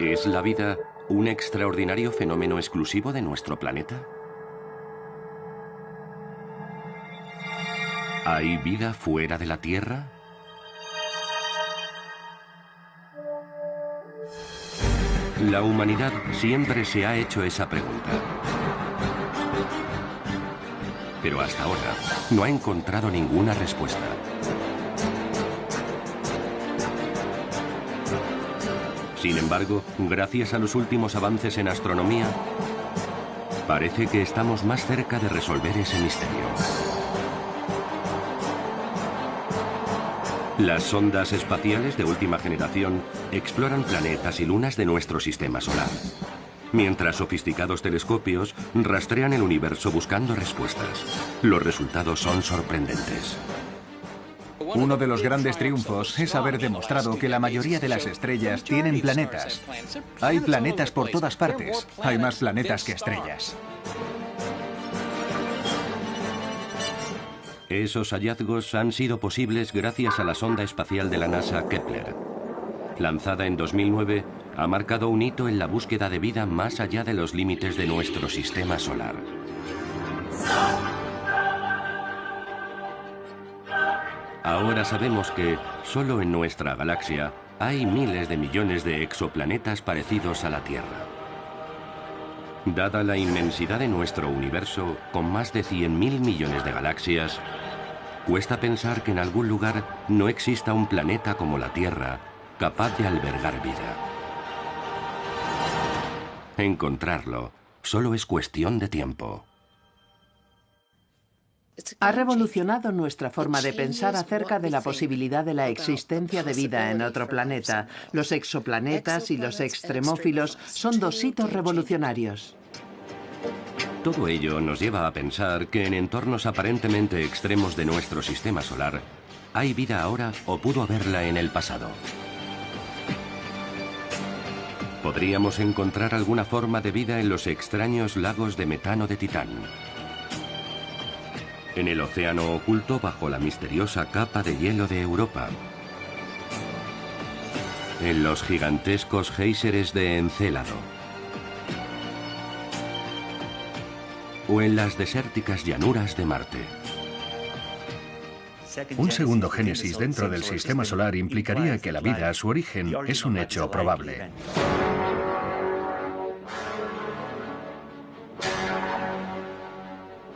¿Es la vida un extraordinario fenómeno exclusivo de nuestro planeta? ¿Hay vida fuera de la Tierra? La humanidad siempre se ha hecho esa pregunta. Pero hasta ahora no ha encontrado ninguna respuesta. Sin embargo, gracias a los últimos avances en astronomía, parece que estamos más cerca de resolver ese misterio. Las sondas espaciales de última generación exploran planetas y lunas de nuestro sistema solar, mientras sofisticados telescopios rastrean el universo buscando respuestas. Los resultados son sorprendentes. Uno de los grandes triunfos es haber demostrado que la mayoría de las estrellas tienen planetas. Hay planetas por todas partes. Hay más planetas que estrellas. Esos hallazgos han sido posibles gracias a la sonda espacial de la NASA Kepler. Lanzada en 2009, ha marcado un hito en la búsqueda de vida más allá de los límites de nuestro sistema solar. Ahora sabemos que solo en nuestra galaxia hay miles de millones de exoplanetas parecidos a la Tierra. Dada la inmensidad de nuestro universo, con más de 100.000 millones de galaxias, cuesta pensar que en algún lugar no exista un planeta como la Tierra capaz de albergar vida. Encontrarlo solo es cuestión de tiempo. Ha revolucionado nuestra forma de pensar acerca de la posibilidad de la existencia de vida en otro planeta. Los exoplanetas y los extremófilos son dos hitos revolucionarios. Todo ello nos lleva a pensar que en entornos aparentemente extremos de nuestro sistema solar hay vida ahora o pudo haberla en el pasado. ¿Podríamos encontrar alguna forma de vida en los extraños lagos de metano de Titán? En el océano oculto bajo la misteriosa capa de hielo de Europa. En los gigantescos géiseres de Encélado. O en las desérticas llanuras de Marte. Un segundo génesis dentro del sistema solar implicaría que la vida, su origen, es un hecho probable.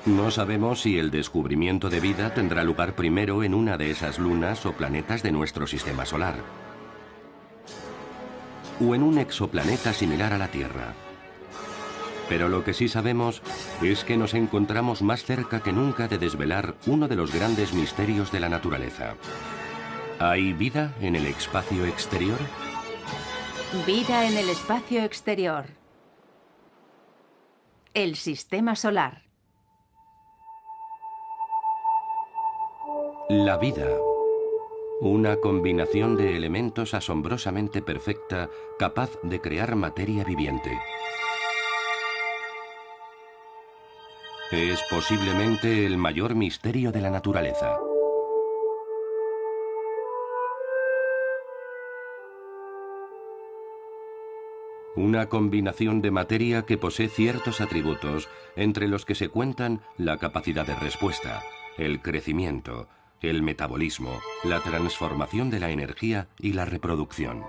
No sabemos si el descubrimiento de vida tendrá lugar primero en una de esas lunas o planetas de nuestro sistema solar, o en un exoplaneta similar a la Tierra. Pero lo que sí sabemos es que nos encontramos más cerca que nunca de desvelar uno de los grandes misterios de la naturaleza. ¿Hay vida en el espacio exterior? Vida en el espacio exterior. El sistema solar. La vida. Una combinación de elementos asombrosamente perfecta, capaz de crear materia viviente. Es posiblemente el mayor misterio de la naturaleza. Una combinación de materia que posee ciertos atributos, entre los que se cuentan la capacidad de respuesta, el crecimiento, el metabolismo, la transformación de la energía y la reproducción.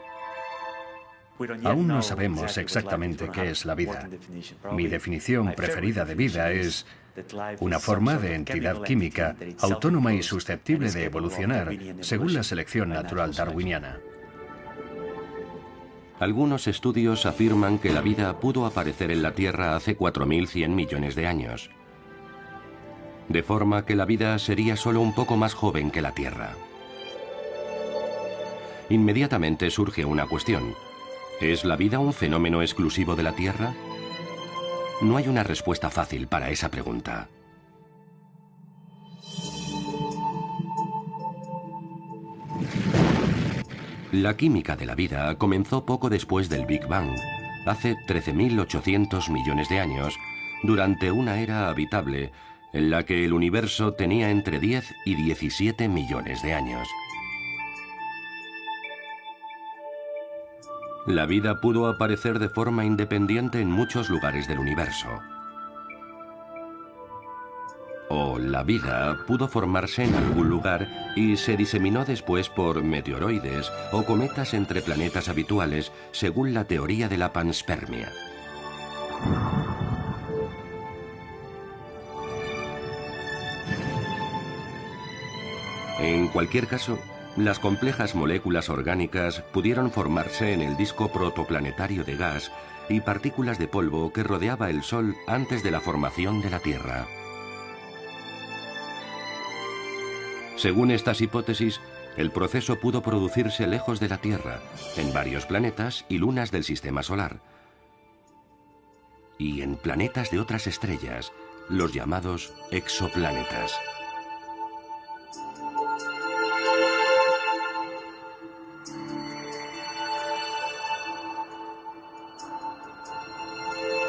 Aún no sabemos exactamente qué es la vida. Mi definición preferida de vida es una forma de entidad química autónoma y susceptible de evolucionar según la selección natural darwiniana. Algunos estudios afirman que la vida pudo aparecer en la Tierra hace 4.100 millones de años, de forma que la vida sería solo un poco más joven que la Tierra. Inmediatamente surge una cuestión. ¿Es la vida un fenómeno exclusivo de la Tierra? No hay una respuesta fácil para esa pregunta. La química de la vida comenzó poco después del Big Bang, hace 13.800 millones de años, durante una era habitable en la que el universo tenía entre 10 y 17 millones de años. La vida pudo aparecer de forma independiente en muchos lugares del universo. O la vida pudo formarse en algún lugar y se diseminó después por meteoroides o cometas entre planetas habituales, según la teoría de la panspermia. En cualquier caso, las complejas moléculas orgánicas pudieron formarse en el disco protoplanetario de gas y partículas de polvo que rodeaba el Sol antes de la formación de la Tierra. Según estas hipótesis, el proceso pudo producirse lejos de la Tierra, en varios planetas y lunas del Sistema Solar, y en planetas de otras estrellas, los llamados exoplanetas.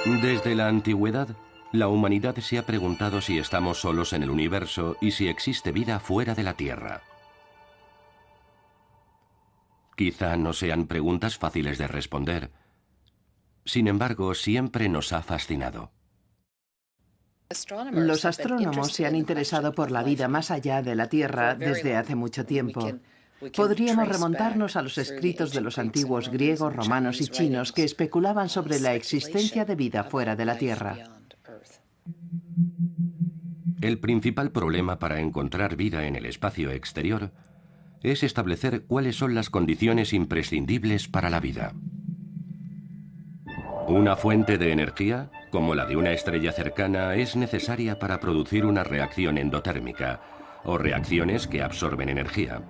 Desde la antigüedad, la humanidad se ha preguntado si estamos solos en el universo y si existe vida fuera de la Tierra. Quizá no sean preguntas fáciles de responder. Sin embargo, siempre nos ha fascinado. Los astrónomos se han interesado por la vida más allá de la Tierra desde hace mucho tiempo. Podríamos remontarnos a los escritos de los antiguos griegos, romanos y chinos que especulaban sobre la existencia de vida fuera de la Tierra. El principal problema para encontrar vida en el espacio exterior es establecer cuáles son las condiciones imprescindibles para la vida. Una fuente de energía, como la de una estrella cercana, es necesaria para producir una reacción endotérmica o reacciones que absorben energía.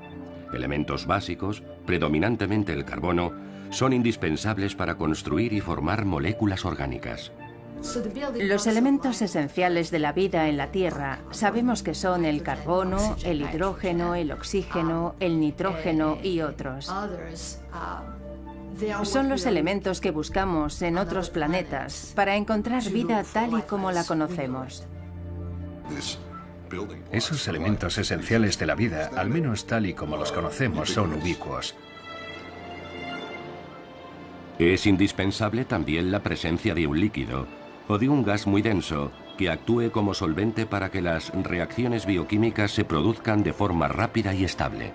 Elementos básicos, predominantemente el carbono, son indispensables para construir y formar moléculas orgánicas. Los elementos esenciales de la vida en la Tierra sabemos que son el carbono, el hidrógeno, el oxígeno, el nitrógeno y otros. Son los elementos que buscamos en otros planetas para encontrar vida tal y como la conocemos. Esos elementos esenciales de la vida, al menos tal y como los conocemos, son ubicuos. Es indispensable también la presencia de un líquido o de un gas muy denso que actúe como solvente para que las reacciones bioquímicas se produzcan de forma rápida y estable.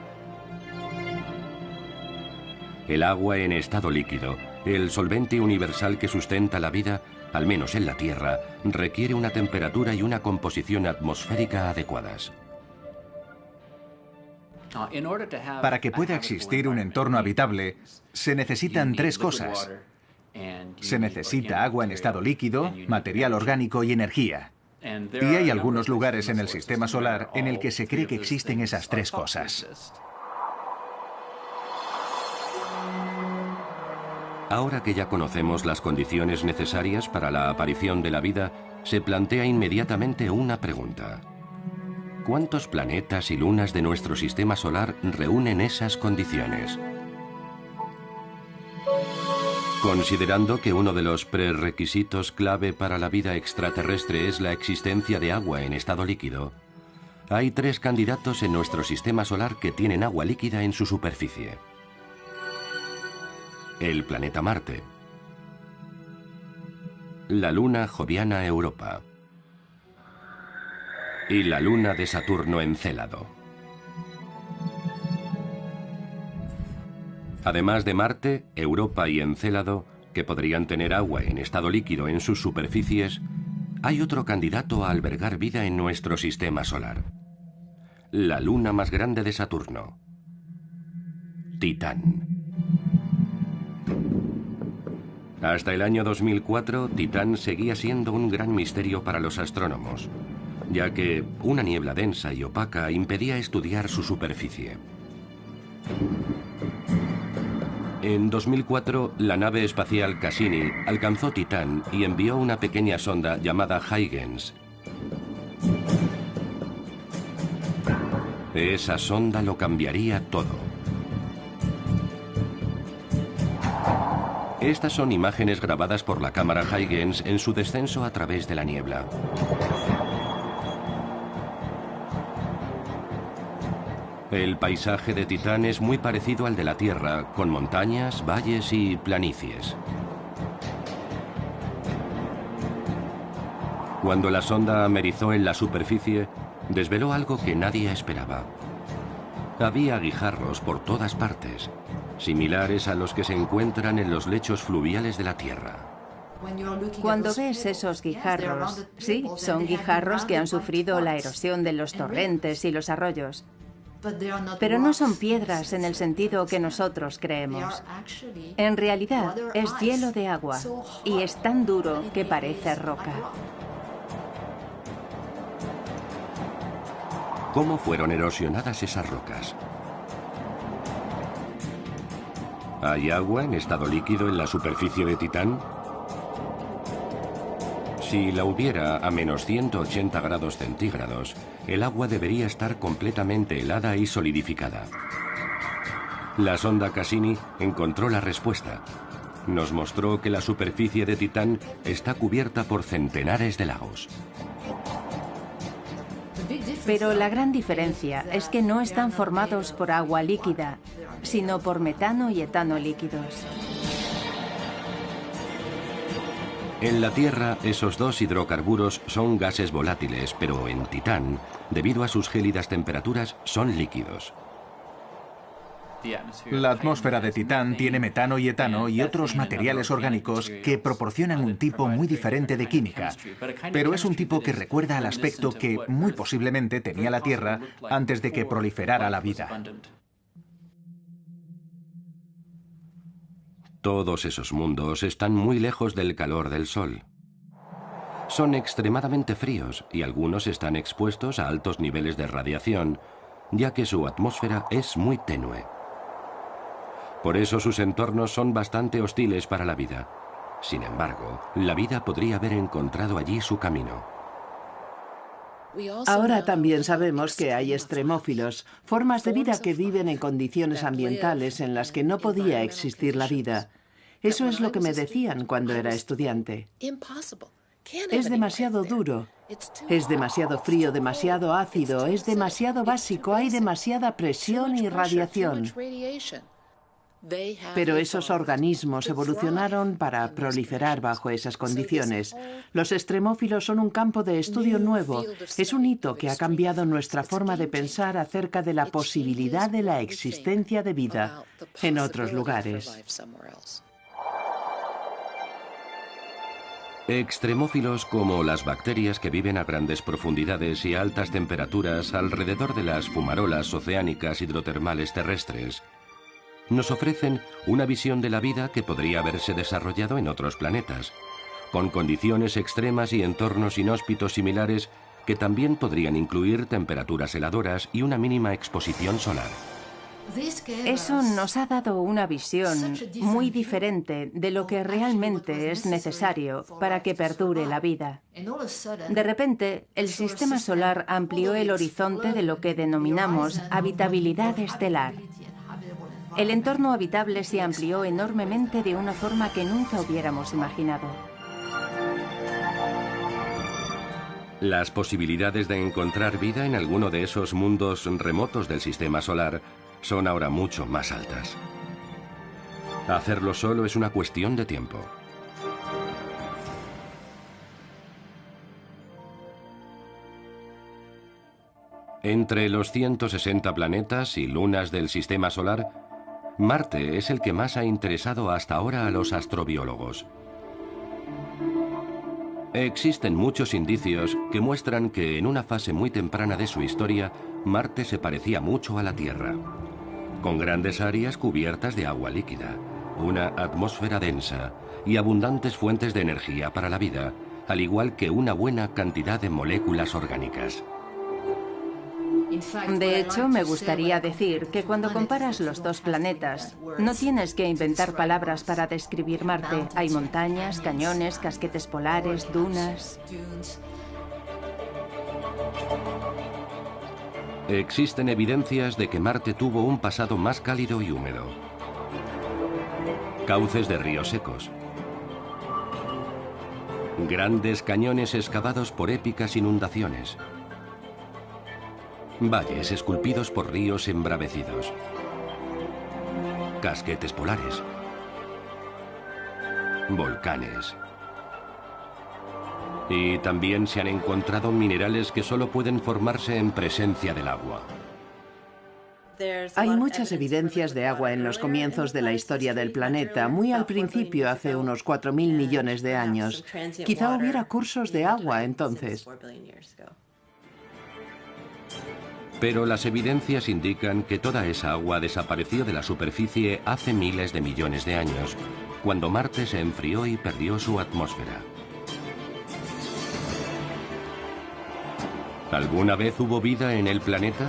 El agua en estado líquido, el solvente universal que sustenta la vida, al menos en la Tierra, requiere una temperatura y una composición atmosférica adecuadas. Para que pueda existir un entorno habitable, se necesitan tres cosas. Se necesita agua en estado líquido, material orgánico y energía. Y hay algunos lugares en el Sistema Solar en el que se cree que existen esas tres cosas. Ahora que ya conocemos las condiciones necesarias para la aparición de la vida, se plantea inmediatamente una pregunta. ¿Cuántos planetas y lunas de nuestro Sistema Solar reúnen esas condiciones? Considerando que uno de los prerequisitos clave para la vida extraterrestre es la existencia de agua en estado líquido, hay tres candidatos en nuestro Sistema Solar que tienen agua líquida en su superficie. El planeta Marte, la luna joviana Europa y la luna de Saturno Encélado. Además de Marte, Europa y Encélado, que podrían tener agua en estado líquido en sus superficies, hay otro candidato a albergar vida en nuestro Sistema Solar. La luna más grande de Saturno, Titán. Hasta el año 2004, Titán seguía siendo un gran misterio para los astrónomos, ya que una niebla densa y opaca impedía estudiar su superficie. En 2004, la nave espacial Cassini alcanzó Titán y envió una pequeña sonda llamada Huygens. Esa sonda lo cambiaría todo. Estas son imágenes grabadas por la cámara Huygens en su descenso a través de la niebla. El paisaje de Titán es muy parecido al de la Tierra, con montañas, valles y planicies. Cuando la sonda amerizó en la superficie, desveló algo que nadie esperaba. Había guijarros por todas partes, similares a los que se encuentran en los lechos fluviales de la Tierra. Cuando ves esos guijarros, sí, son guijarros que han sufrido la erosión de los torrentes y los arroyos. Pero no son piedras en el sentido que nosotros creemos. En realidad, es hielo de agua y es tan duro que parece roca. ¿Cómo fueron erosionadas esas rocas? ¿Hay agua en estado líquido en la superficie de Titán? Si la hubiera a menos 180 grados centígrados, el agua debería estar completamente helada y solidificada. La sonda Cassini encontró la respuesta. Nos mostró que la superficie de Titán está cubierta por centenares de lagos. Pero la gran diferencia es que no están formados por agua líquida, sino por metano y etano líquidos. En la Tierra, esos dos hidrocarburos son gases volátiles, pero en Titán, debido a sus gélidas temperaturas, son líquidos. La atmósfera de Titán tiene metano y etano y otros materiales orgánicos que proporcionan un tipo muy diferente de química, pero es un tipo que recuerda al aspecto que muy posiblemente tenía la Tierra antes de que proliferara la vida. Todos esos mundos están muy lejos del calor del Sol. Son extremadamente fríos y algunos están expuestos a altos niveles de radiación, ya que su atmósfera es muy tenue. Por eso sus entornos son bastante hostiles para la vida. Sin embargo, la vida podría haber encontrado allí su camino. Ahora también sabemos que hay extremófilos, formas de vida que viven en condiciones ambientales en las que no podía existir la vida. Eso es lo que me decían cuando era estudiante. Es demasiado duro, es demasiado frío, demasiado ácido, es demasiado básico, hay demasiada presión y radiación. Pero esos organismos evolucionaron para proliferar bajo esas condiciones. Los extremófilos son un campo de estudio nuevo. Es un hito que ha cambiado nuestra forma de pensar acerca de la posibilidad de la existencia de vida en otros lugares. Extremófilos como las bacterias que viven a grandes profundidades y a altas temperaturas alrededor de las fumarolas oceánicas hidrotermales terrestres nos ofrecen una visión de la vida que podría haberse desarrollado en otros planetas, con condiciones extremas y entornos inhóspitos similares que también podrían incluir temperaturas heladoras y una mínima exposición solar. Eso nos ha dado una visión muy diferente de lo que realmente es necesario para que perdure la vida. De repente, el sistema solar amplió el horizonte de lo que denominamos habitabilidad estelar. El entorno habitable se amplió enormemente de una forma que nunca hubiéramos imaginado. Las posibilidades de encontrar vida en alguno de esos mundos remotos del sistema solar son ahora mucho más altas. Hacerlo solo es una cuestión de tiempo. Entre los 160 planetas y lunas del sistema solar, Marte es el que más ha interesado hasta ahora a los astrobiólogos. Existen muchos indicios que muestran que en una fase muy temprana de su historia, Marte se parecía mucho a la Tierra, con grandes áreas cubiertas de agua líquida, una atmósfera densa y abundantes fuentes de energía para la vida, al igual que una buena cantidad de moléculas orgánicas. De hecho, me gustaría decir que cuando comparas los dos planetas, no tienes que inventar palabras para describir Marte. Hay montañas, cañones, casquetes polares, dunas. Existen evidencias de que Marte tuvo un pasado más cálido y húmedo. Cauces de ríos secos. Grandes cañones excavados por épicas inundaciones. valles esculpidos por ríos embravecidos, casquetes polares, volcanes. Y también se han encontrado minerales que solo pueden formarse en presencia del agua. Hay muchas evidencias de agua en los comienzos de la historia del planeta, muy al principio, hace unos 4.000 millones de años. Quizá hubiera cursos de agua entonces. Pero las evidencias indican que toda esa agua desapareció de la superficie hace miles de millones de años, cuando Marte se enfrió y perdió su atmósfera. ¿Alguna vez hubo vida en el planeta?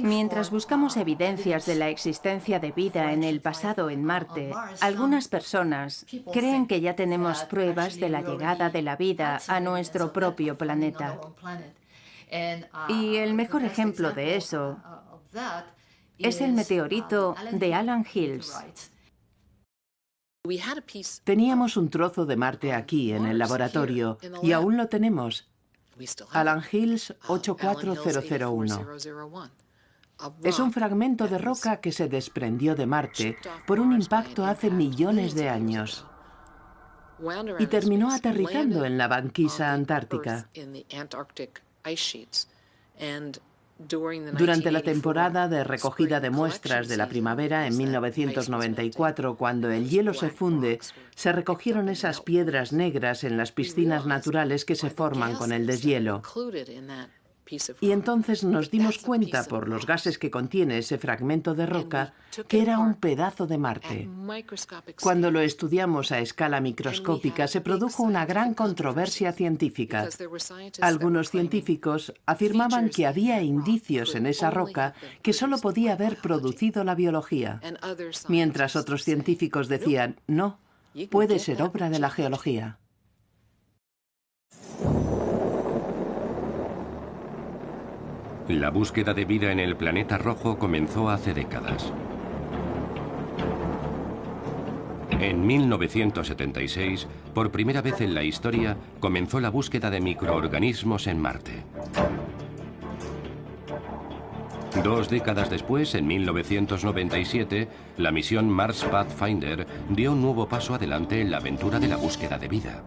Mientras buscamos evidencias de la existencia de vida en el pasado en Marte, algunas personas creen que ya tenemos pruebas de la llegada de la vida a nuestro propio planeta. Y el mejor ejemplo de eso es el meteorito de Allan Hills. Teníamos un trozo de Marte aquí en el laboratorio y aún lo tenemos. Allan Hills 84001. Es un fragmento de roca que se desprendió de Marte por un impacto hace millones de años y terminó aterrizando en la banquisa antártica. Durante la temporada de recogida de muestras de la primavera en 1994, cuando el hielo se funde, se recogieron esas piedras negras en las piscinas naturales que se forman con el deshielo. Y entonces nos dimos cuenta, por los gases que contiene ese fragmento de roca, que era un pedazo de Marte. Cuando lo estudiamos a escala microscópica, se produjo una gran controversia científica. Algunos científicos afirmaban que había indicios en esa roca que solo podía haber producido la biología, mientras otros científicos decían, no, puede ser obra de la geología. La búsqueda de vida en el planeta rojo comenzó hace décadas. En 1976, por primera vez en la historia, comenzó la búsqueda de microorganismos en Marte. 2 décadas después, en 1997, la misión Mars Pathfinder dio un nuevo paso adelante en la aventura de la búsqueda de vida.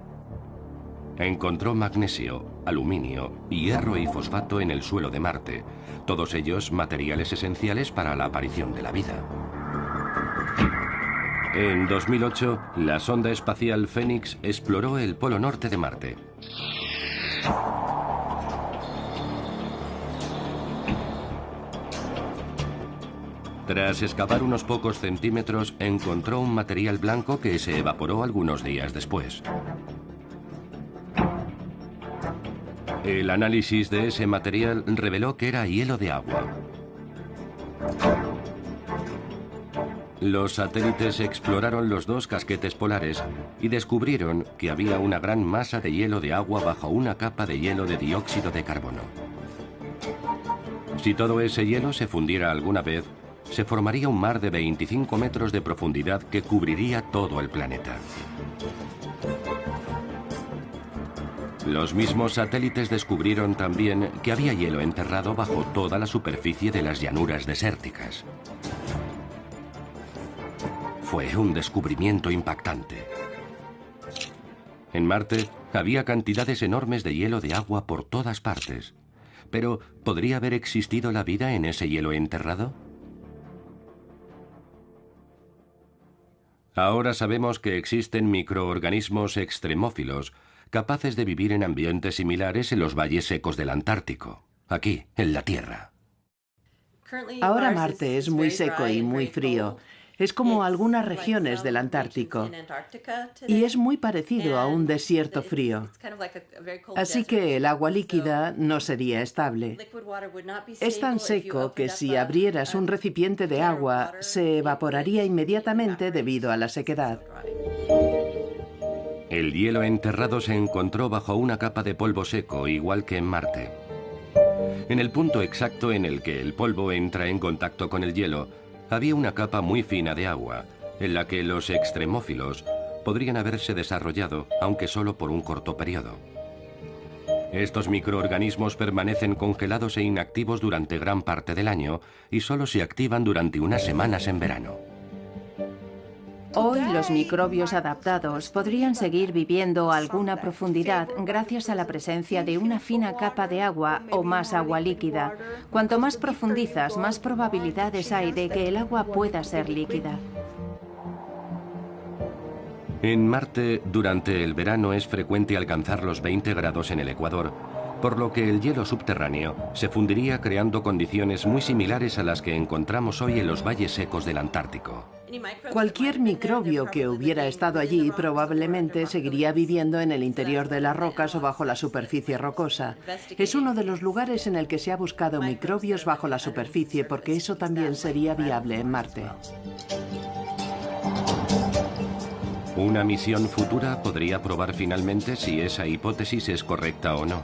Encontró magnesio, aluminio, hierro y fosfato en el suelo de Marte, todos ellos materiales esenciales para la aparición de la vida. En 2008, la sonda espacial Phoenix exploró el polo norte de Marte. Tras excavar unos pocos centímetros, encontró un material blanco que se evaporó algunos días después. El análisis de ese material reveló que era hielo de agua. Los satélites exploraron los 2 casquetes polares y descubrieron que había una gran masa de hielo de agua bajo una capa de hielo de dióxido de carbono. Si todo ese hielo se fundiera alguna vez, se formaría un mar de 25 metros de profundidad que cubriría todo el planeta. Los mismos satélites descubrieron también que había hielo enterrado bajo toda la superficie de las llanuras desérticas. Fue un descubrimiento impactante. En Marte había cantidades enormes de hielo de agua por todas partes. Pero, ¿podría haber existido la vida en ese hielo enterrado? Ahora sabemos que existen microorganismos extremófilos capaces de vivir en ambientes similares en los valles secos del Antártico, aquí, en la Tierra. Ahora Marte es muy seco y muy frío. Es como algunas regiones del Antártico. Y es muy parecido a un desierto frío. Así que el agua líquida no sería estable. Es tan seco que si abrieras un recipiente de agua, se evaporaría inmediatamente debido a la sequedad. El hielo enterrado se encontró bajo una capa de polvo seco, igual que en Marte. En el punto exacto en el que el polvo entra en contacto con el hielo, había una capa muy fina de agua, en la que los extremófilos podrían haberse desarrollado, aunque solo por un corto periodo. Estos microorganismos permanecen congelados e inactivos durante gran parte del año y solo se activan durante unas semanas en verano. Hoy los microbios adaptados podrían seguir viviendo a alguna profundidad gracias a la presencia de una fina capa de agua o más agua líquida. Cuanto más profundizas, más probabilidades hay de que el agua pueda ser líquida. En Marte, durante el verano es frecuente alcanzar los 20 grados en el ecuador, por lo que el hielo subterráneo se fundiría creando condiciones muy similares a las que encontramos hoy en los valles secos del Antártico. Cualquier microbio que hubiera estado allí probablemente seguiría viviendo en el interior de las rocas o bajo la superficie rocosa. Es uno de los lugares en el que se ha buscado microbios bajo la superficie porque eso también sería viable en Marte. Una misión futura podría probar finalmente si esa hipótesis es correcta o no.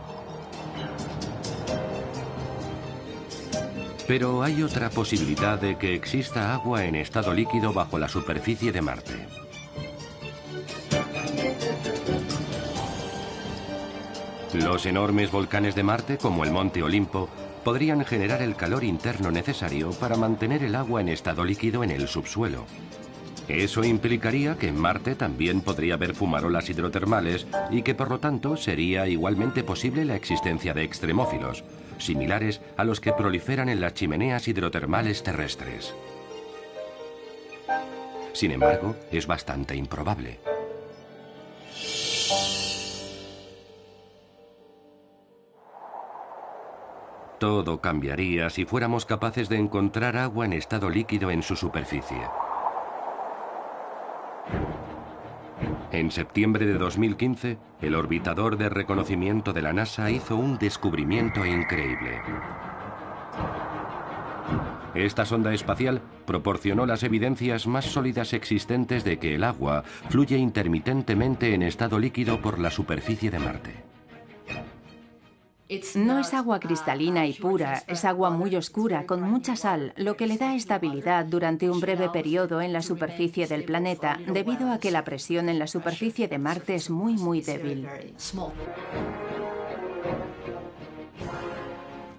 Pero hay otra posibilidad de que exista agua en estado líquido bajo la superficie de Marte. Los enormes volcanes de Marte, como el Monte Olimpo, podrían generar el calor interno necesario para mantener el agua en estado líquido en el subsuelo. Eso implicaría que en Marte también podría haber fumarolas hidrotermales y que por lo tanto sería igualmente posible la existencia de extremófilos, similares a los que proliferan en las chimeneas hidrotermales terrestres. Sin embargo, es bastante improbable. Todo cambiaría si fuéramos capaces de encontrar agua en estado líquido en su superficie. En septiembre de 2015, el orbitador de reconocimiento de la NASA hizo un descubrimiento increíble. Esta sonda espacial proporcionó las evidencias más sólidas existentes de que el agua fluye intermitentemente en estado líquido por la superficie de Marte. No es agua cristalina y pura, es agua muy oscura, con mucha sal, lo que le da estabilidad durante un breve periodo en la superficie del planeta, debido a que la presión en la superficie de Marte es muy débil.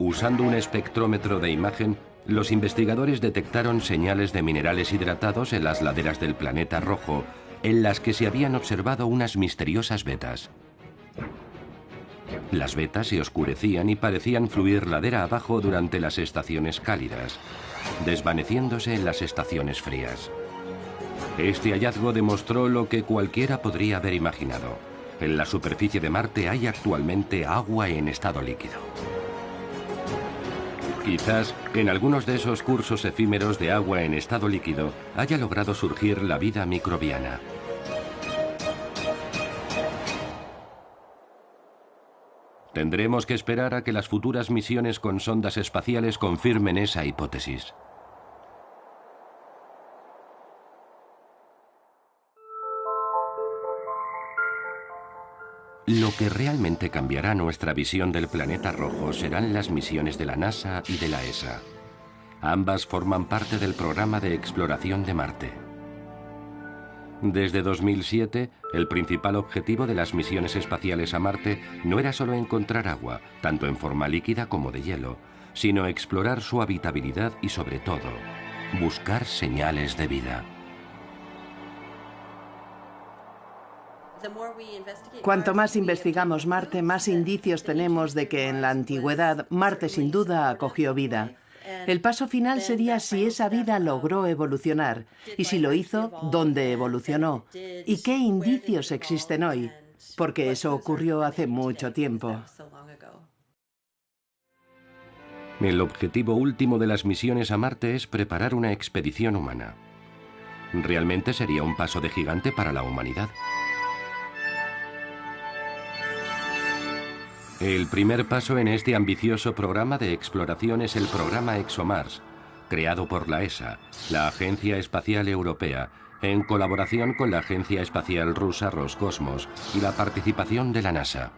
Usando un espectrómetro de imagen, los investigadores detectaron señales de minerales hidratados en las laderas del planeta rojo, en las que se habían observado unas misteriosas vetas. Las vetas se oscurecían y parecían fluir ladera abajo durante las estaciones cálidas, desvaneciéndose en las estaciones frías. Este hallazgo demostró lo que cualquiera podría haber imaginado. En la superficie de Marte hay actualmente agua en estado líquido. Quizás en algunos de esos cursos efímeros de agua en estado líquido haya logrado surgir la vida microbiana. Tendremos que esperar a que las futuras misiones con sondas espaciales confirmen esa hipótesis. Lo que realmente cambiará nuestra visión del planeta rojo serán las misiones de la NASA y de la ESA. Ambas forman parte del programa de exploración de Marte. Desde 2007, el principal objetivo de las misiones espaciales a Marte no era solo encontrar agua, tanto en forma líquida como de hielo, sino explorar su habitabilidad y, sobre todo, buscar señales de vida. Cuanto más investigamos Marte, más indicios tenemos de que en la antigüedad Marte sin duda acogió vida. El paso final sería si esa vida logró evolucionar, y si lo hizo, ¿dónde evolucionó? ¿Y qué indicios existen hoy? Porque eso ocurrió hace mucho tiempo. El objetivo último de las misiones a Marte es preparar una expedición humana. Realmente sería un paso de gigante para la humanidad. El primer paso en este ambicioso programa de exploración es el programa ExoMars, creado por la ESA, la Agencia Espacial Europea, en colaboración con la Agencia Espacial Rusa Roscosmos y la participación de la NASA.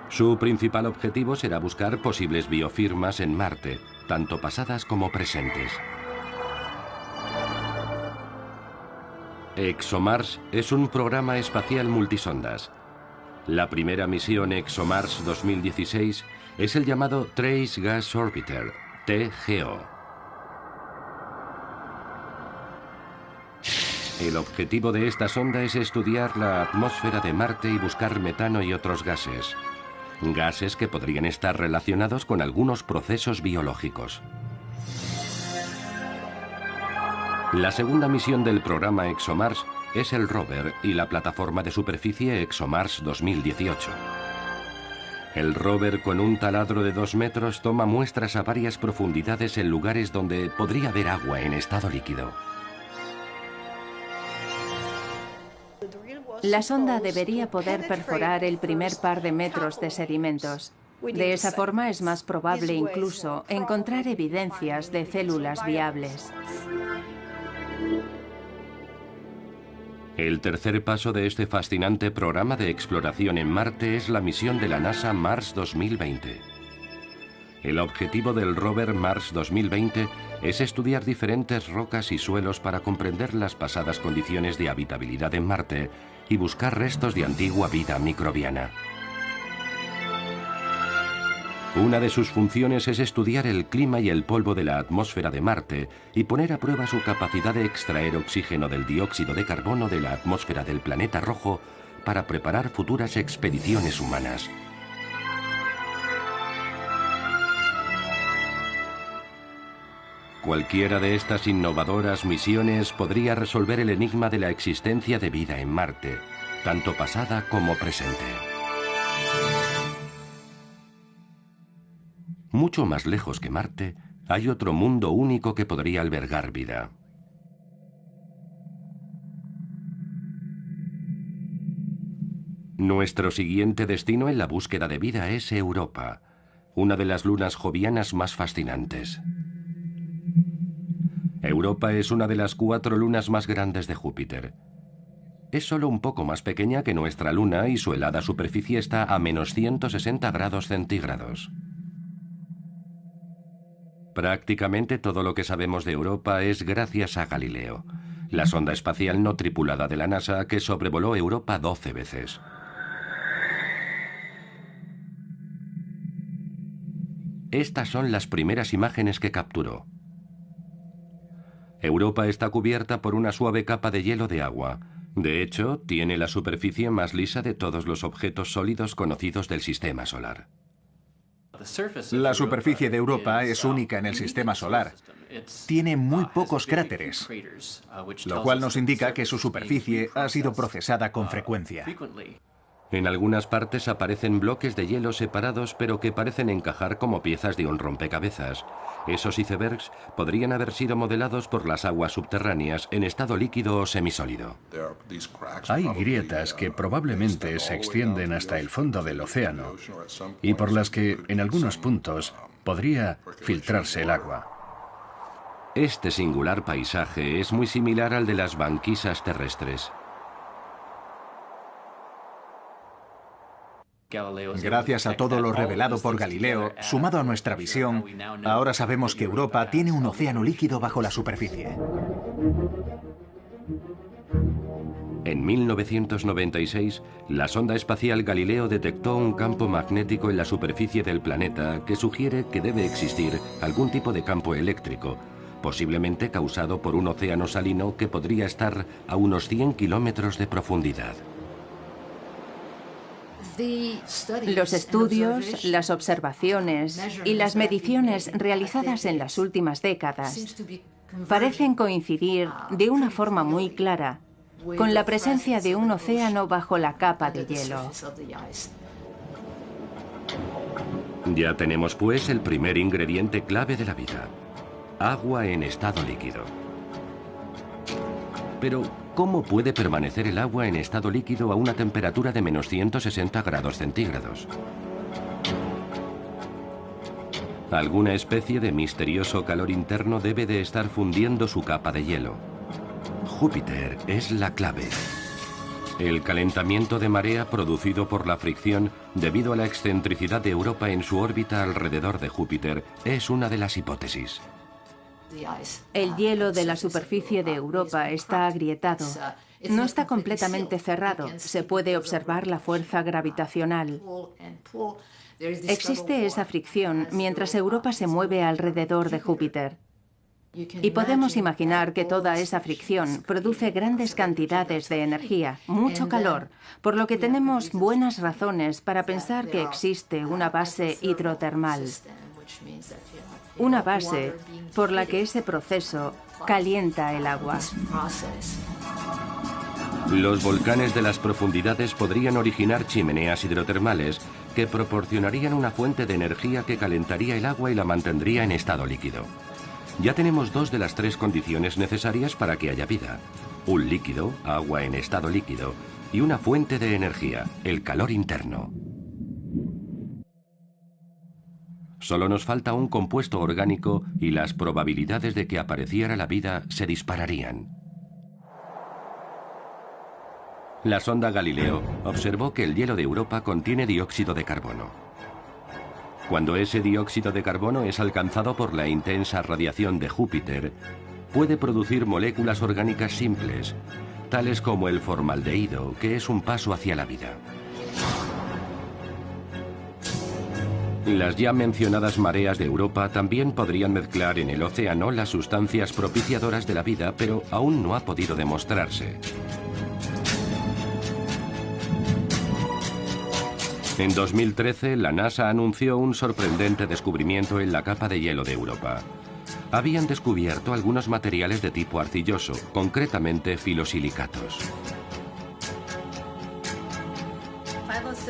Su principal objetivo será buscar posibles biofirmas en Marte, tanto pasadas como presentes. ExoMars es un programa espacial multisondas. La primera misión ExoMars 2016 es el llamado Trace Gas Orbiter, TGO. El objetivo de esta sonda es estudiar la atmósfera de Marte y buscar metano y otros gases. Gases que podrían estar relacionados con algunos procesos biológicos. La segunda misión del programa ExoMars es el rover y la plataforma de superficie ExoMars 2018. El rover, con un taladro de 2 metros, toma muestras a varias profundidades en lugares donde podría haber agua en estado líquido. La sonda debería poder perforar el primer par de metros de sedimentos. De esa forma es más probable incluso encontrar evidencias de células viables. El tercer paso de este fascinante programa de exploración en Marte es la misión de la NASA Mars 2020. El objetivo del rover Mars 2020 es estudiar diferentes rocas y suelos para comprender las pasadas condiciones de habitabilidad en Marte y buscar restos de antigua vida microbiana. Una de sus funciones es estudiar el clima y el polvo de la atmósfera de Marte y poner a prueba su capacidad de extraer oxígeno del dióxido de carbono de la atmósfera del planeta rojo para preparar futuras expediciones humanas. Cualquiera de estas innovadoras misiones podría resolver el enigma de la existencia de vida en Marte, tanto pasada como presente. Mucho más lejos que Marte, hay otro mundo único que podría albergar vida. Nuestro siguiente destino en la búsqueda de vida es Europa, una de las lunas jovianas más fascinantes. Europa es una de las 4 lunas más grandes de Júpiter. Es solo un poco más pequeña que nuestra luna y su helada superficie está a menos 160 grados centígrados. Prácticamente todo lo que sabemos de Europa es gracias a Galileo, la sonda espacial no tripulada de la NASA que sobrevoló Europa 12 veces. Estas son las primeras imágenes que capturó. Europa está cubierta por una suave capa de hielo de agua. De hecho, tiene la superficie más lisa de todos los objetos sólidos conocidos del sistema solar. La superficie de Europa es única en el sistema solar. Tiene muy pocos cráteres, lo cual nos indica que su superficie ha sido procesada con frecuencia. En algunas partes aparecen bloques de hielo separados pero que parecen encajar como piezas de un rompecabezas. Esos icebergs podrían haber sido modelados por las aguas subterráneas en estado líquido o semisólido. Hay grietas que probablemente se extienden hasta el fondo del océano y por las que, en algunos puntos, podría filtrarse el agua. Este singular paisaje es muy similar al de las banquisas terrestres. Gracias a todo lo revelado por Galileo, sumado a nuestra visión, ahora sabemos que Europa tiene un océano líquido bajo la superficie. En 1996, la sonda espacial Galileo detectó un campo magnético en la superficie del planeta que sugiere que debe existir algún tipo de campo eléctrico, posiblemente causado por un océano salino que podría estar a unos 100 kilómetros de profundidad. Los estudios, las observaciones y las mediciones realizadas en las últimas décadas parecen coincidir de una forma muy clara con la presencia de un océano bajo la capa de hielo. Ya tenemos pues el primer ingrediente clave de la vida: agua en estado líquido. Pero, ¿cómo puede permanecer el agua en estado líquido a una temperatura de menos 160 grados centígrados? Alguna especie de misterioso calor interno debe de estar fundiendo su capa de hielo. Júpiter es la clave. El calentamiento de marea producido por la fricción debido a la excentricidad de Europa en su órbita alrededor de Júpiter es una de las hipótesis. El hielo de la superficie de Europa está agrietado. No está completamente cerrado. Se puede observar la fuerza gravitacional. Existe esa fricción mientras Europa se mueve alrededor de Júpiter. Y podemos imaginar que toda esa fricción produce grandes cantidades de energía, mucho calor, por lo que tenemos buenas razones para pensar que existe una base hidrotermal. Una base por la que ese proceso calienta el agua. Los volcanes de las profundidades podrían originar chimeneas hidrotermales que proporcionarían una fuente de energía que calentaría el agua y la mantendría en estado líquido. Ya tenemos dos de las tres condiciones necesarias para que haya vida: un líquido, agua en estado líquido, y una fuente de energía, el calor interno. Solo nos falta un compuesto orgánico y las probabilidades de que apareciera la vida se dispararían. La sonda Galileo observó que el hielo de Europa contiene dióxido de carbono. Cuando ese dióxido de carbono es alcanzado por la intensa radiación de Júpiter, puede producir moléculas orgánicas simples, tales como el formaldehído, que es un paso hacia la vida. Las ya mencionadas mareas de Europa también podrían mezclar en el océano las sustancias propiciadoras de la vida, pero aún no ha podido demostrarse. En 2013, la NASA anunció un sorprendente descubrimiento en la capa de hielo de Europa. Habían descubierto algunos materiales de tipo arcilloso, concretamente filosilicatos.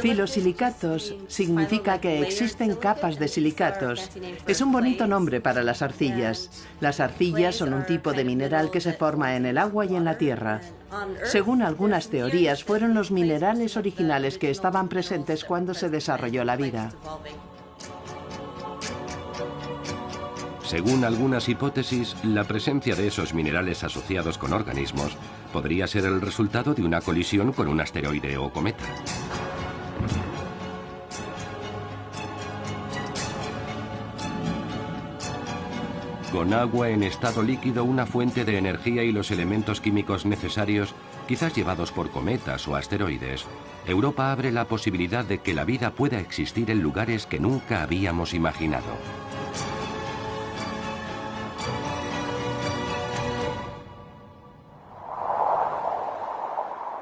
Filosilicatos significa que existen capas de silicatos. Es un bonito nombre para las arcillas. Las arcillas son un tipo de mineral que se forma en el agua y en la tierra. Según algunas teorías, fueron los minerales originales que estaban presentes cuando se desarrolló la vida. Según algunas hipótesis, la presencia de esos minerales asociados con organismos podría ser el resultado de una colisión con un asteroide o cometa. Con agua en estado líquido, una fuente de energía y los elementos químicos necesarios, quizás llevados por cometas o asteroides, Europa abre la posibilidad de que la vida pueda existir en lugares que nunca habíamos imaginado.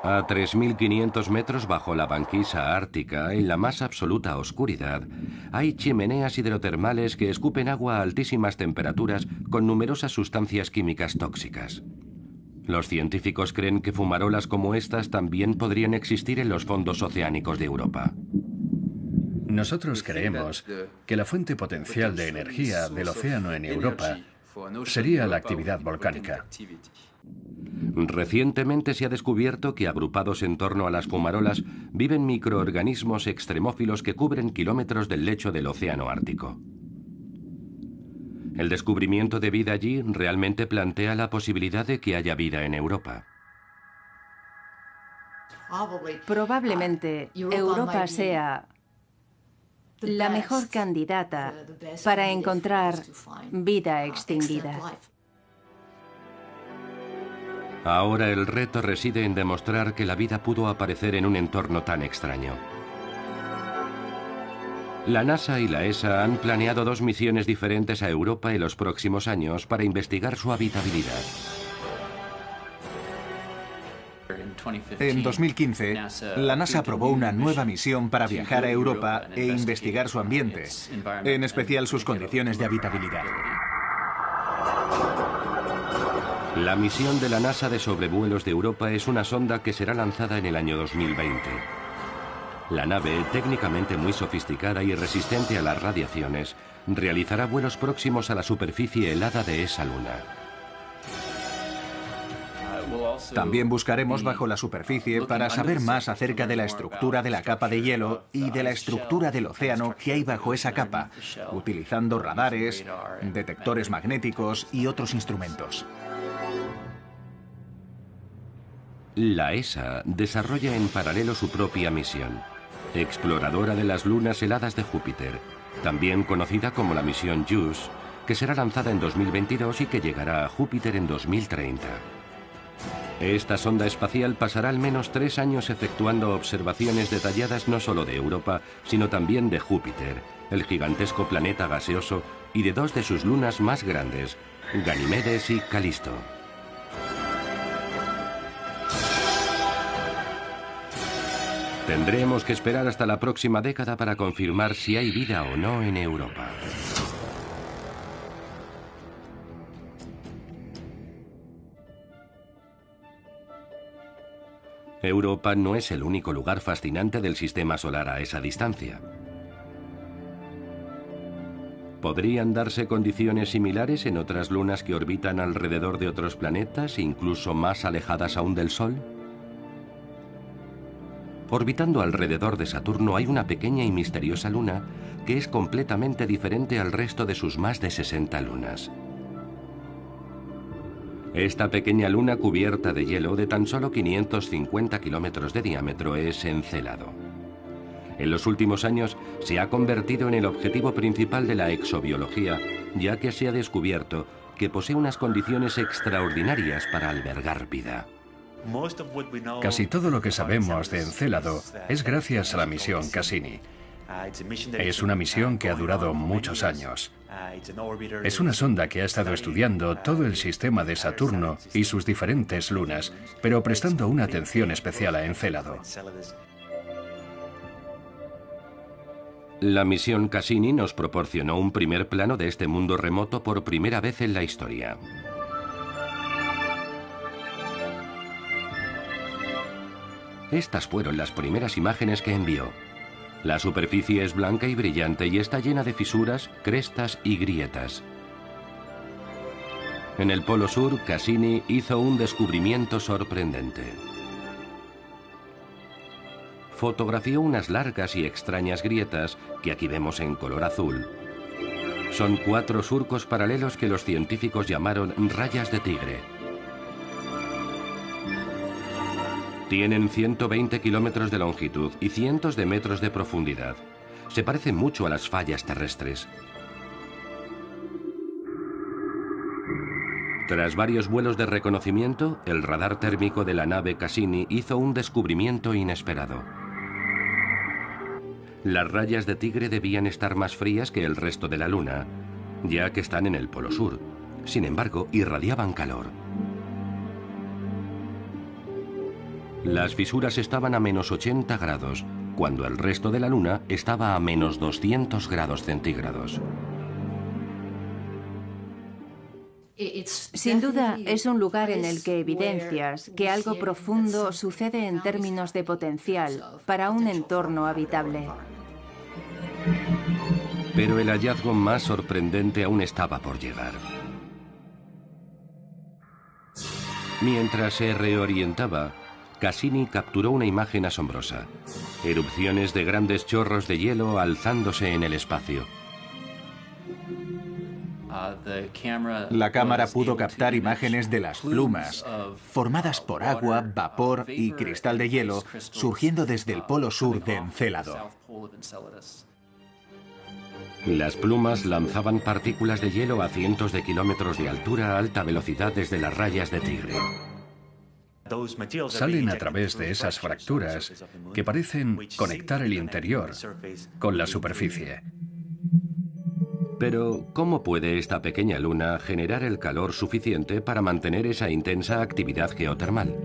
A 3.500 metros bajo la banquisa ártica, en la más absoluta oscuridad, hay chimeneas hidrotermales que escupen agua a altísimas temperaturas con numerosas sustancias químicas tóxicas. Los científicos creen que fumarolas como estas también podrían existir en los fondos oceánicos de Europa. Nosotros creemos que la fuente potencial de energía del océano en Europa sería la actividad volcánica. Recientemente se ha descubierto que agrupados en torno a las fumarolas viven microorganismos extremófilos que cubren kilómetros del lecho del océano Ártico. El descubrimiento de vida allí realmente plantea la posibilidad de que haya vida en Europa. Probablemente Europa sea la mejor candidata para encontrar vida extinguida. Ahora el reto reside en demostrar que la vida pudo aparecer en un entorno tan extraño. La NASA y la ESA han planeado dos misiones diferentes a Europa en los próximos años para investigar su habitabilidad. En 2015, la NASA aprobó una nueva misión para viajar a Europa e investigar su ambiente, en especial sus condiciones de habitabilidad. La misión de la NASA de sobrevuelos de Europa es una sonda que será lanzada en el año 2020. La nave, técnicamente muy sofisticada y resistente a las radiaciones, realizará vuelos próximos a la superficie helada de esa luna. También buscaremos bajo la superficie para saber más acerca de la estructura de la capa de hielo y de la estructura del océano que hay bajo esa capa, utilizando radares, detectores magnéticos y otros instrumentos. La ESA desarrolla en paralelo su propia misión, exploradora de las lunas heladas de Júpiter, también conocida como la misión JUICE, que será lanzada en 2022 y que llegará a Júpiter en 2030. Esta sonda espacial pasará al menos 3 años efectuando observaciones detalladas no solo de Europa, sino también de Júpiter, el gigantesco planeta gaseoso, y de 2 de sus lunas más grandes, Ganimedes y Calisto. Tendremos que esperar hasta la próxima década para confirmar si hay vida o no en Europa. Europa no es el único lugar fascinante del sistema solar a esa distancia. ¿Podrían darse condiciones similares en otras lunas que orbitan alrededor de otros planetas, incluso más alejadas aún del Sol? Orbitando alrededor de Saturno hay una pequeña y misteriosa luna que es completamente diferente al resto de sus más de 60 lunas. Esta pequeña luna cubierta de hielo de tan solo 550 kilómetros de diámetro es Encélado. En los últimos años se ha convertido en el objetivo principal de la exobiología, ya que se ha descubierto que posee unas condiciones extraordinarias para albergar vida. Casi todo lo que sabemos de Encélado es gracias a la misión Cassini. Es una misión que ha durado muchos años. Es una sonda que ha estado estudiando todo el sistema de Saturno y sus diferentes lunas, pero prestando una atención especial a Encélado. La misión Cassini nos proporcionó un primer plano de este mundo remoto por primera vez en la historia. Estas fueron las primeras imágenes que envió. La superficie es blanca y brillante y está llena de fisuras, crestas y grietas. En el Polo Sur, Cassini hizo un descubrimiento sorprendente. Fotografió unas largas y extrañas grietas que aquí vemos en color azul. Son 4 surcos paralelos que los científicos llamaron rayas de tigre. Tienen 120 kilómetros de longitud y cientos de metros de profundidad. Se parecen mucho a las fallas terrestres. Tras varios vuelos de reconocimiento, el radar térmico de la nave Cassini hizo un descubrimiento inesperado. Las rayas de tigre debían estar más frías que el resto de la Luna, ya que están en el Polo Sur. Sin embargo, irradiaban calor. Las fisuras estaban a menos 80 grados, cuando el resto de la Luna estaba a menos 200 grados centígrados. Sin duda, es un lugar en el que evidencias que algo profundo sucede en términos de potencial para un entorno habitable. Pero el hallazgo más sorprendente aún estaba por llegar. Mientras se reorientaba, Cassini capturó una imagen asombrosa. Erupciones de grandes chorros de hielo alzándose en el espacio. La cámara pudo captar imágenes de las plumas, formadas por agua, vapor y cristal de hielo, surgiendo desde el polo sur de Encélado. Las plumas lanzaban partículas de hielo a cientos de kilómetros de altura a alta velocidad desde las rayas de tigre. Salen a través de esas fracturas que parecen conectar el interior con la superficie. Pero, ¿cómo puede esta pequeña luna generar el calor suficiente para mantener esa intensa actividad geotermal?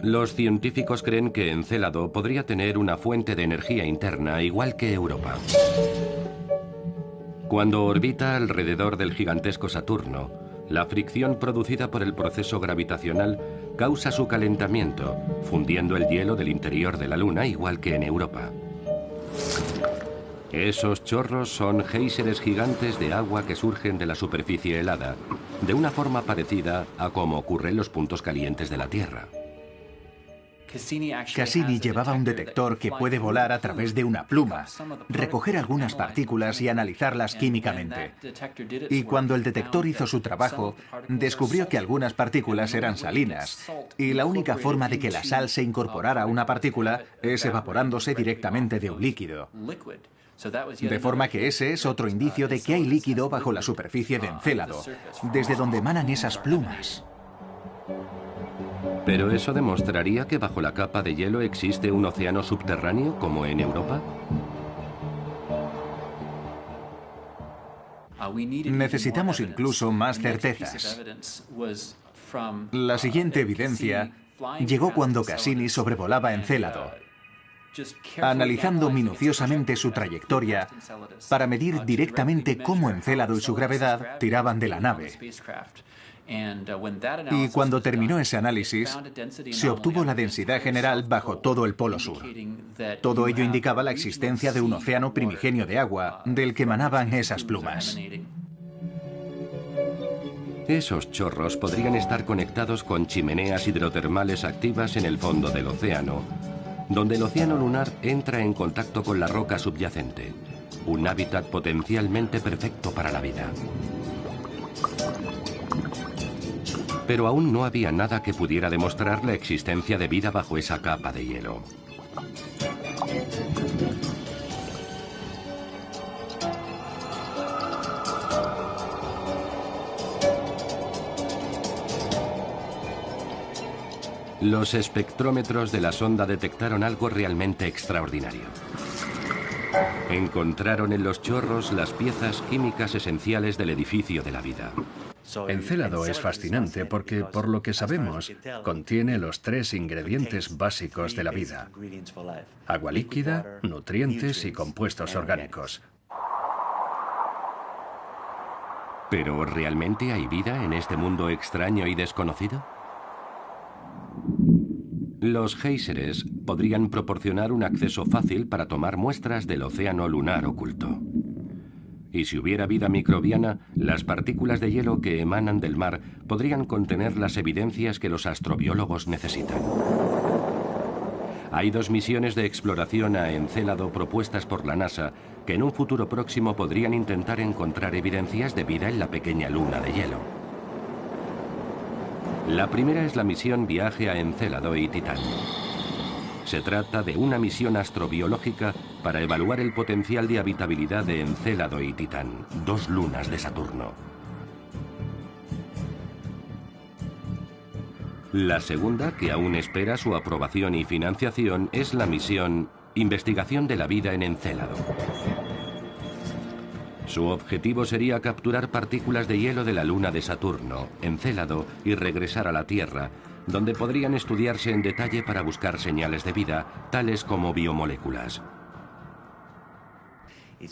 Los científicos creen que Encélado podría tener una fuente de energía interna igual que Europa. Cuando orbita alrededor del gigantesco Saturno, la fricción producida por el proceso gravitacional causa su calentamiento, fundiendo el hielo del interior de la Luna igual que en Europa. Esos chorros son géiseres gigantes de agua que surgen de la superficie helada, de una forma parecida a como ocurre en los puntos calientes de la Tierra. Cassini llevaba un detector que puede volar a través de una pluma, recoger algunas partículas y analizarlas químicamente. Y cuando el detector hizo su trabajo, descubrió que algunas partículas eran salinas, y la única forma de que la sal se incorporara a una partícula es evaporándose directamente de un líquido. De forma que ese es otro indicio de que hay líquido bajo la superficie de Encélado, desde donde emanan esas plumas. ¿Pero eso demostraría que bajo la capa de hielo existe un océano subterráneo como en Europa? Necesitamos incluso más certezas. La siguiente evidencia llegó cuando Cassini sobrevolaba Encélado, analizando minuciosamente su trayectoria para medir directamente cómo Encélado y su gravedad tiraban de la nave. Y cuando terminó ese análisis, se obtuvo la densidad general bajo todo el Polo Sur. Todo ello indicaba la existencia de un océano primigenio de agua, del que emanaban esas plumas. Esos chorros podrían estar conectados con chimeneas hidrotermales activas en el fondo del océano, donde el océano lunar entra en contacto con la roca subyacente, un hábitat potencialmente perfecto para la vida. Pero aún no había nada que pudiera demostrar la existencia de vida bajo esa capa de hielo. Los espectrómetros de la sonda detectaron algo realmente extraordinario. Encontraron en los chorros las piezas químicas esenciales del edificio de la vida. Encélado es fascinante porque, por lo que sabemos, contiene los 3 ingredientes básicos de la vida: agua líquida, nutrientes y compuestos orgánicos. ¿Pero realmente hay vida en este mundo extraño y desconocido? Los géiseres podrían proporcionar un acceso fácil para tomar muestras del océano lunar oculto. Y si hubiera vida microbiana, las partículas de hielo que emanan del mar podrían contener las evidencias que los astrobiólogos necesitan. Hay 2 misiones de exploración a Encélado propuestas por la NASA que en un futuro próximo podrían intentar encontrar evidencias de vida en la pequeña luna de hielo. La primera es la misión Viaje a Encélado y Titán. Se trata de una misión astrobiológica para evaluar el potencial de habitabilidad de Encélado y Titán, 2 lunas de Saturno. La segunda, que aún espera su aprobación y financiación, es la misión Investigación de la vida en Encélado. Su objetivo sería capturar partículas de hielo de la luna de Saturno, Encélado, y regresar a la Tierra, donde podrían estudiarse en detalle para buscar señales de vida, tales como biomoléculas.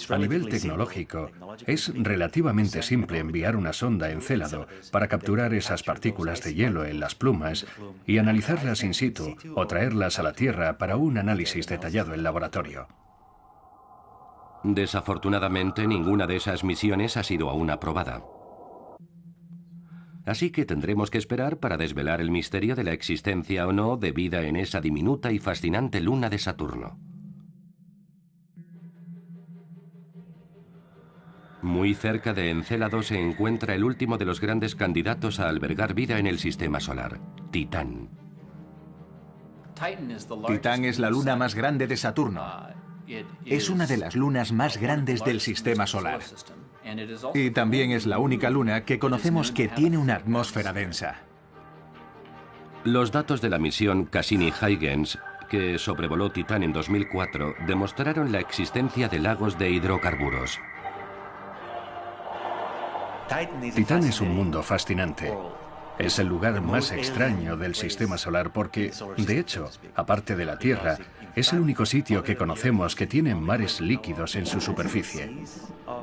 A nivel tecnológico, es relativamente simple enviar una sonda a Encélado para capturar esas partículas de hielo en las plumas y analizarlas in situ o traerlas a la Tierra para un análisis detallado en laboratorio. Desafortunadamente, ninguna de esas misiones ha sido aún aprobada. Así que tendremos que esperar para desvelar el misterio de la existencia o no de vida en esa diminuta y fascinante luna de Saturno. Muy cerca de Encélado se encuentra el último de los grandes candidatos a albergar vida en el sistema solar, Titán. Titán es la luna más grande de Saturno. Es una de las lunas más grandes del sistema solar. Y también es la única luna que conocemos que tiene una atmósfera densa. Los datos de la misión Cassini-Huygens, que sobrevoló Titán en 2004, demostraron la existencia de lagos de hidrocarburos. Titán es un mundo fascinante. Es el lugar más extraño del sistema solar porque, de hecho, aparte de la Tierra, es el único sitio que conocemos que tiene mares líquidos en su superficie.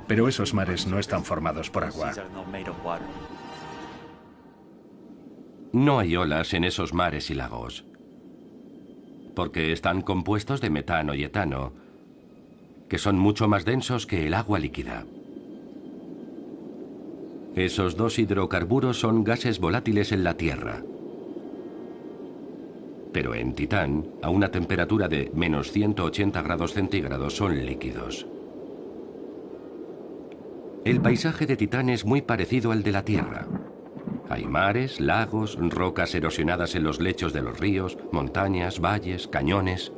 Pero esos mares no están formados por agua. No hay olas en esos mares y lagos, porque están compuestos de metano y etano, que son mucho más densos que el agua líquida. Esos 2 hidrocarburos son gases volátiles en la Tierra. Pero en Titán, a una temperatura de menos 180 grados centígrados son líquidos. El paisaje de Titán es muy parecido al de la Tierra. Hay mares, lagos, rocas erosionadas en los lechos de los ríos, montañas, valles, cañones.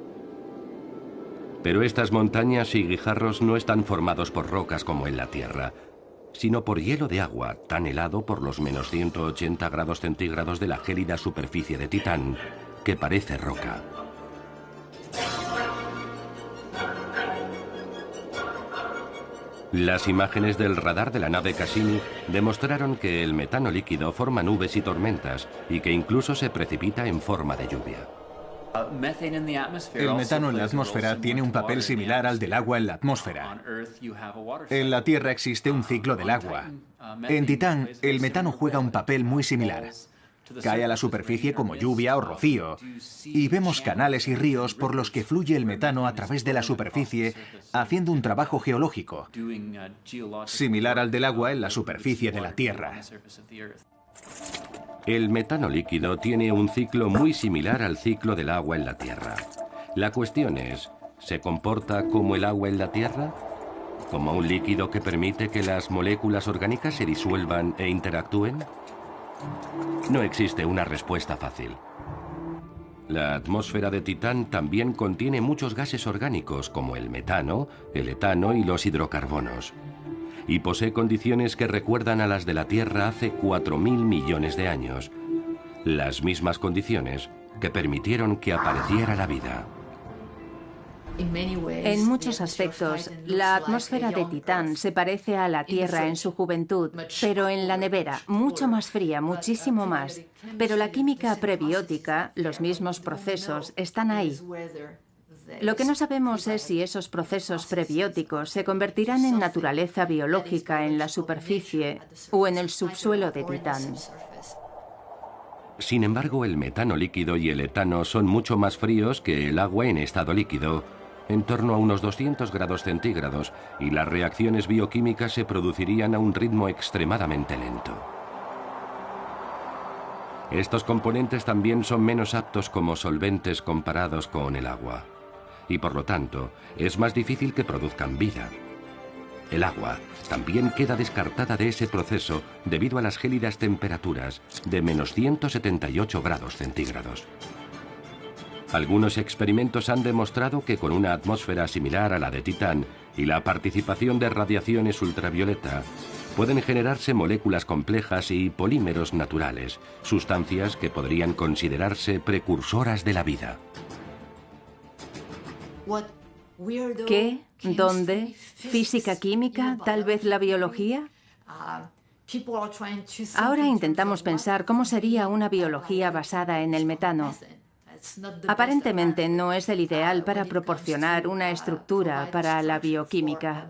Pero estas montañas y guijarros no están formados por rocas como en la Tierra, sino por hielo de agua, tan helado por los menos 180 grados centígrados de la gélida superficie de Titán, que parece roca. Las imágenes del radar de la nave Cassini demostraron que el metano líquido forma nubes y tormentas y que incluso se precipita en forma de lluvia. El metano en la atmósfera tiene un papel similar al del agua en la atmósfera. En la Tierra existe un ciclo del agua. En Titán, el metano juega un papel muy similar. Cae a la superficie como lluvia o rocío, y vemos canales y ríos por los que fluye el metano a través de la superficie, haciendo un trabajo geológico, similar al del agua en la superficie de la Tierra. El metano líquido tiene un ciclo muy similar al ciclo del agua en la Tierra. La cuestión es, ¿se comporta como el agua en la Tierra? ¿Como un líquido que permite que las moléculas orgánicas se disuelvan e interactúen? No existe una respuesta fácil. La atmósfera de Titán también contiene muchos gases orgánicos como el metano, el etano y los hidrocarbonos. Y posee condiciones que recuerdan a las de la Tierra hace 4.000 millones de años. Las mismas condiciones que permitieron que apareciera la vida. En muchos aspectos, la atmósfera de Titán se parece a la Tierra en su juventud, pero en la nevera, mucho más fría, muchísimo más. Pero la química prebiótica, los mismos procesos, están ahí. Lo que no sabemos es si esos procesos prebióticos se convertirán en naturaleza biológica en la superficie o en el subsuelo de Titán. Sin embargo, el metano líquido y el etano son mucho más fríos que el agua en estado líquido, en torno a unos 200 grados centígrados, y las reacciones bioquímicas se producirían a un ritmo extremadamente lento. Estos componentes también son menos aptos como solventes comparados con el agua, y por lo tanto es más difícil que produzcan vida. El agua también queda descartada de ese proceso debido a las gélidas temperaturas de menos 178 grados centígrados. Algunos experimentos han demostrado que con una atmósfera similar a la de Titán y la participación de radiaciones ultravioleta, pueden generarse moléculas complejas y polímeros naturales, sustancias que podrían considerarse precursoras de la vida. ¿Qué? ¿Dónde? ¿Física química? ¿Tal vez la biología? Ahora intentamos pensar cómo sería una biología basada en el metano. Aparentemente no es el ideal para proporcionar una estructura para la bioquímica.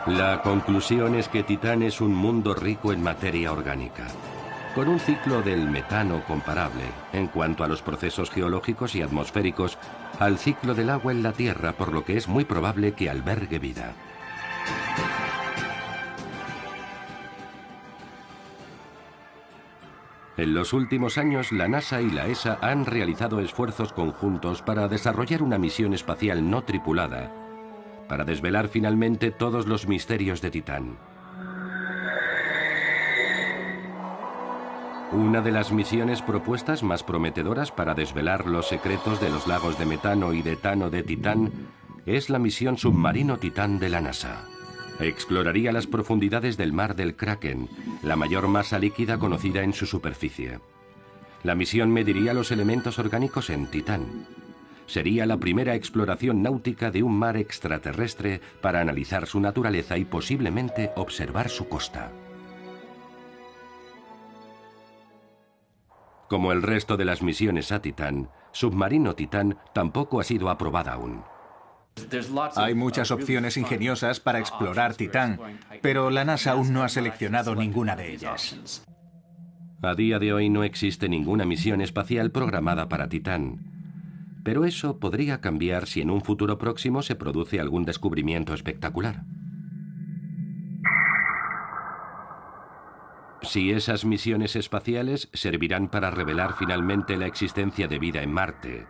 La conclusión es que Titán es un mundo rico en materia orgánica, con un ciclo del metano comparable en cuanto a los procesos geológicos y atmosféricos al ciclo del agua en la Tierra, por lo que es muy probable que albergue vida. En los últimos años, la NASA y la ESA han realizado esfuerzos conjuntos para desarrollar una misión espacial no tripulada, para desvelar finalmente todos los misterios de Titán. Una de las misiones propuestas más prometedoras para desvelar los secretos de los lagos de metano y de etano de Titán es la misión submarino Titán de la NASA. Exploraría las profundidades del mar del Kraken, la mayor masa líquida conocida en su superficie. La misión mediría los elementos orgánicos en Titán. Sería la primera exploración náutica de un mar extraterrestre para analizar su naturaleza y posiblemente observar su costa. Como el resto de las misiones a Titán, Submarino Titán tampoco ha sido aprobada aún. Hay muchas opciones ingeniosas para explorar Titán, pero la NASA aún no ha seleccionado ninguna de ellas. A día de hoy no existe ninguna misión espacial programada para Titán, pero eso podría cambiar si en un futuro próximo se produce algún descubrimiento espectacular. Si esas misiones espaciales servirán para revelar finalmente la existencia de vida en Marte,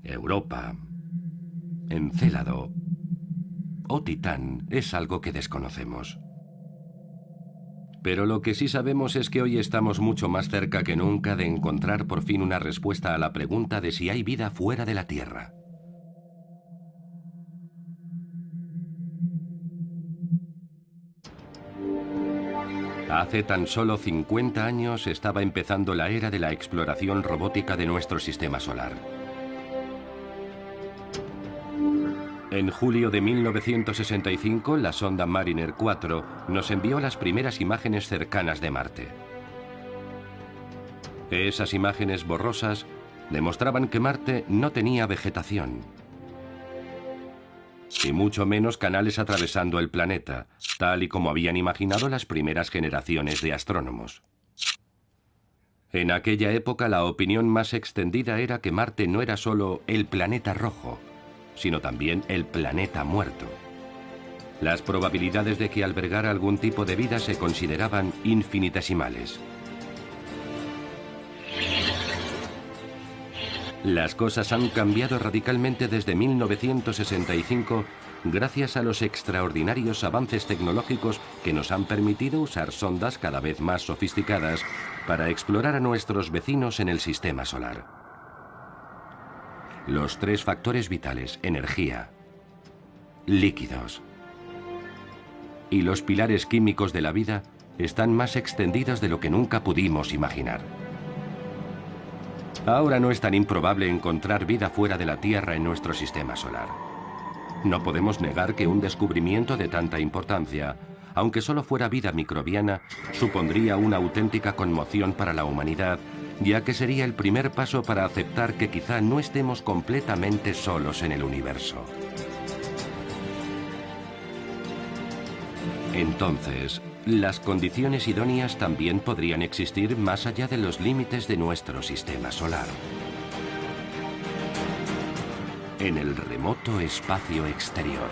Europa, Encélado o Titán, es algo que desconocemos. Pero lo que sí sabemos es que hoy estamos mucho más cerca que nunca de encontrar por fin una respuesta a la pregunta de si hay vida fuera de la Tierra. Hace tan solo 50 años estaba empezando la era de la exploración robótica de nuestro sistema solar. En julio de 1965, la sonda Mariner 4 nos envió las primeras imágenes cercanas de Marte. Esas imágenes borrosas demostraban que Marte no tenía vegetación, y mucho menos canales atravesando el planeta, tal y como habían imaginado las primeras generaciones de astrónomos. En aquella época, la opinión más extendida era que Marte no era solo el planeta rojo, sino también el planeta muerto. Las probabilidades de que albergara algún tipo de vida se consideraban infinitesimales. Las cosas han cambiado radicalmente desde 1965 gracias a los extraordinarios avances tecnológicos que nos han permitido usar sondas cada vez más sofisticadas para explorar a nuestros vecinos en el sistema solar. Los tres factores vitales, energía, líquidos y los pilares químicos de la vida, están más extendidos de lo que nunca pudimos imaginar. Ahora no es tan improbable encontrar vida fuera de la Tierra en nuestro sistema solar. No podemos negar que un descubrimiento de tanta importancia, aunque solo fuera vida microbiana, supondría una auténtica conmoción para la humanidad, ya que sería el primer paso para aceptar que quizá no estemos completamente solos en el universo. Entonces, las condiciones idóneas también podrían existir más allá de los límites de nuestro sistema solar. En el remoto espacio exterior.